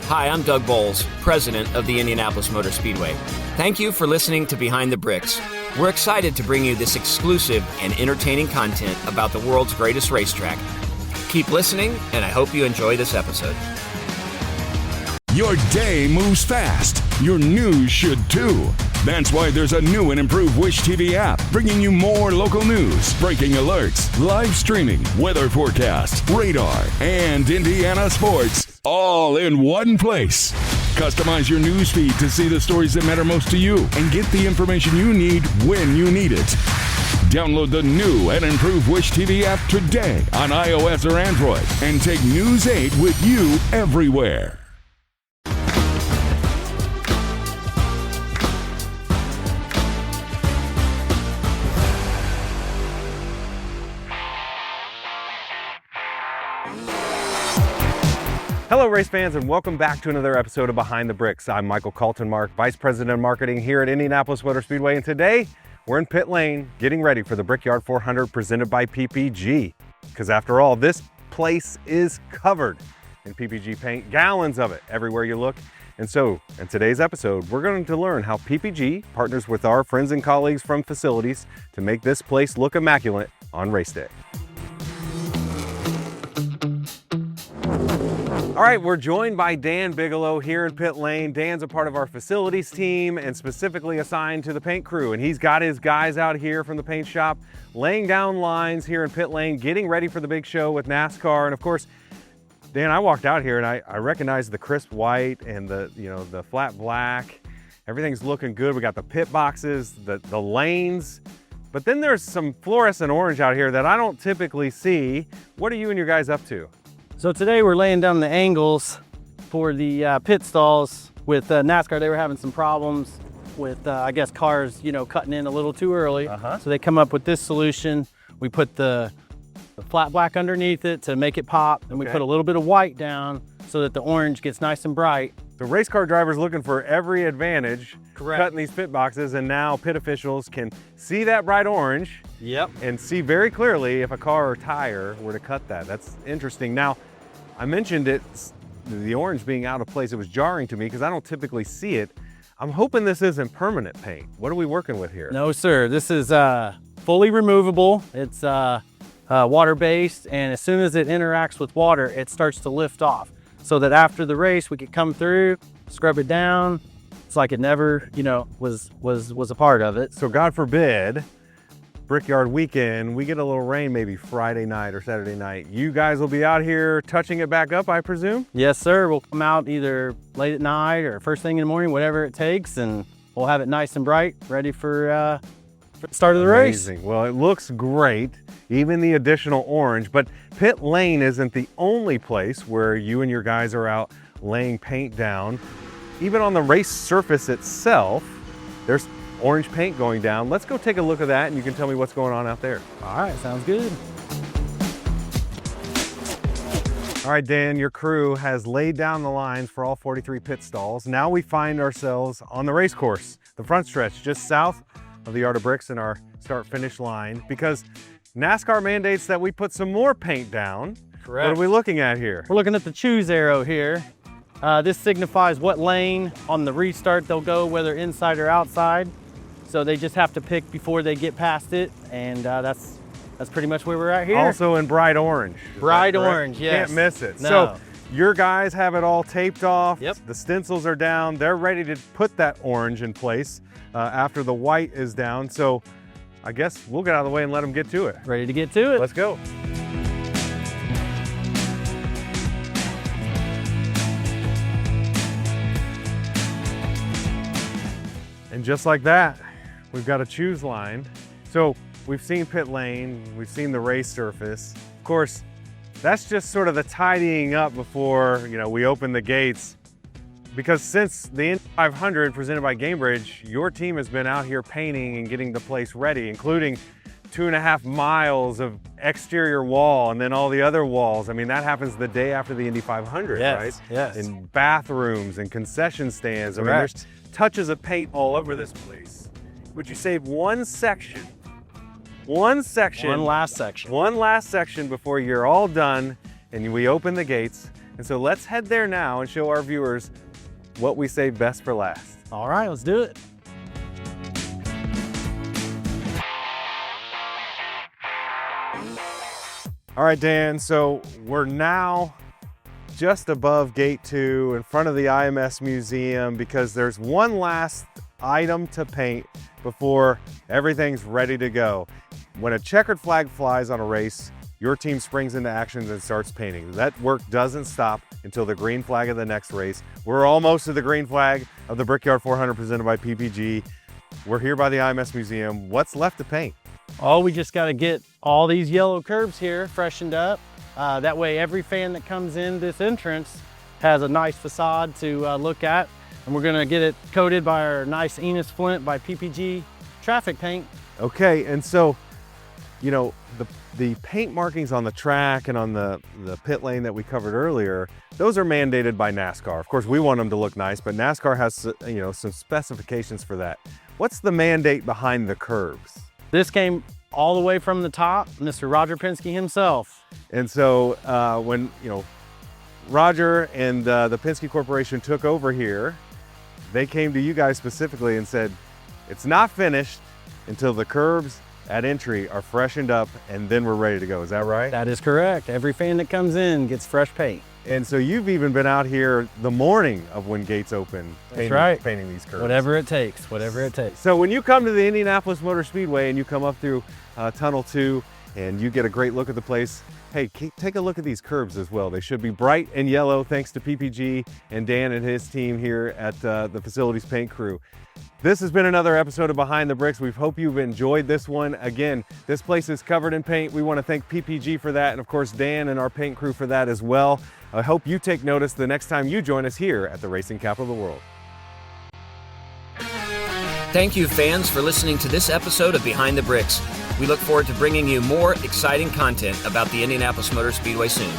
Hi, I'm Doug Bowles, president of the Indianapolis Motor Speedway. Thank you for listening to Behind the Bricks. We're excited to bring you this exclusive and entertaining content about the world's greatest racetrack. Keep listening, and I hope you enjoy this episode. Your day moves fast. Your news should too. That's why there's a new and improved Wish TV app, bringing you more local news, breaking alerts, live streaming, weather forecast, radar, and Indiana sports, all in one place. Customize your news feed to see the stories that matter most to you and get the information you need when you need it. Download the new and improved Wish TV app today on iOS or Android and take News 8 with you everywhere. Hello race fans, and welcome back to another episode of Behind the Bricks. I'm Michael Kaltenmark, Vice President of Marketing here at Indianapolis Motor Speedway, and today we're in pit lane getting ready for the Brickyard 400 presented by PPG. Because after all, this place is covered in PPG paint, gallons of it everywhere you look. And so in today's episode, we're going to learn how PPG partners with our friends and colleagues from facilities to make this place look immaculate on race day. All right, we're joined by Dan Bigelow here in pit lane. Dan's a part of our facilities team and specifically assigned to the paint crew. And he's got his guys out here from the paint shop, laying down lines here in pit lane, getting ready for the big show with NASCAR. And of course, Dan, I walked out here and I recognized the crisp white and the flat black. Everything's looking good. We got the pit boxes, the lanes, but then there's some fluorescent orange out here that I don't typically see. What are you and your guys up to? So today we're laying down the angles for the pit stalls with NASCAR. They were having some problems with, I guess, cars, cutting in a little too early. So they come up with this solution. We put the flat black underneath it to make it pop, and we put a little bit of white down so that the orange gets nice and bright. The race car driver's looking for every advantage, cutting these pit boxes, and now pit officials can see that bright orange. Yep. And see very clearly if a car or tire were to cut that. That's interesting. Now, I mentioned it, the orange being out of place. It was jarring to me because I don't typically see it. I'm hoping this isn't permanent paint. What are we working with here? No, sir. This is fully removable. It's water-based, and as soon as it interacts with water, it starts to lift off. So that after the race, we could come through, scrub it down. It's like it never, was a part of it. So God forbid, Brickyard weekend, we get a little rain maybe Friday night or Saturday night. You guys will be out here touching it back up, I presume? Yes, sir. We'll come out either late at night or first thing in the morning, whatever it takes, and we'll have it nice and bright, ready for the start of the race. Amazing. Well, it looks great, even the additional orange, but pit lane isn't the only place where you and your guys are out laying paint down. Even on the race surface itself, there's orange paint going down. Let's go take a look at that and you can tell me what's going on out there. All right, sounds good. All right, Dan, your crew has laid down the lines for all 43 pit stalls. Now we find ourselves on the race course, the front stretch, just south of the Yard of Bricks in our start-finish line, because NASCAR mandates that we put some more paint down. Correct. What are we looking at here? We're looking at the choose arrow here. This signifies what lane on the restart they'll go, whether inside or outside. So they just have to pick before they get past it, and that's pretty much where we're at here. Also in bright orange. Bright orange, yes. Can't miss it. No. So your guys have it all taped off. Yep. The stencils are down. They're ready to put that orange in place after the white is down. So I guess we'll get out of the way and let them get to it. Ready to get to it. Let's go. And just like that, we've got a choose line. So we've seen pit lane, we've seen the race surface. Of course, that's just sort of the tidying up before, we open the gates. Because since the Indy 500 presented by Gamebridge, your team has been out here painting and getting the place ready, including 2.5 miles of exterior wall and then all the other walls. I mean, that happens the day after the Indy 500, right? Yes. And bathrooms and concession stands. Correct. I mean, there's touches of paint all over this place. Would you save one section? One last section before you're all done and we open the gates And so let's head there now and show our viewers what we saved best for last. All right, let's do it. All right, Dan, so we're now just above Gate 2 in front of the IMS Museum because there's one last item to paint before everything's ready to go. When a checkered flag flies on a race, your team springs into action and starts painting. That work doesn't stop until the green flag of the next race. We're almost to the green flag of the Brickyard 400 presented by PPG. We're here by the IMS Museum. What's left to paint? Oh, we just got to get all these yellow curbs here freshened up. That way every fan that comes in this entrance has a nice facade to look at. And we're gonna get it coated by our nice Enos Flint by PPG traffic paint. Okay, and so, you know, the paint markings on the track and on the pit lane that we covered earlier, those are mandated by NASCAR. Of course, we want them to look nice, but NASCAR has, you know, some specifications for that. What's the mandate behind the curbs? This came all the way from the top, Mr. Roger Penske himself. And so when, you know, Roger and the Penske Corporation took over here, they came to you guys specifically and said, it's not finished until the curbs at entry are freshened up and then we're ready to go. Is that right? That is correct. Every fan that comes in gets fresh paint. And so you've even been out here the morning of when gates open, painting these curbs. Whatever it takes, whatever it takes. So when you come to the Indianapolis Motor Speedway and you come up through Tunnel 2 and you get a great look at the place, hey, take a look at these curbs as well. They should be bright and yellow thanks to PPG and Dan and his team here at the Facilities Paint Crew. This has been another episode of Behind the Bricks. We hope you've enjoyed this one. Again, this place is covered in paint. We want to thank PPG for that, and of course Dan and our paint crew for that as well. I hope you take notice the next time you join us here at the racing capital of the world. Thank you, fans, for listening to this episode of Behind the Bricks. We look forward to bringing you more exciting content about the Indianapolis Motor Speedway soon.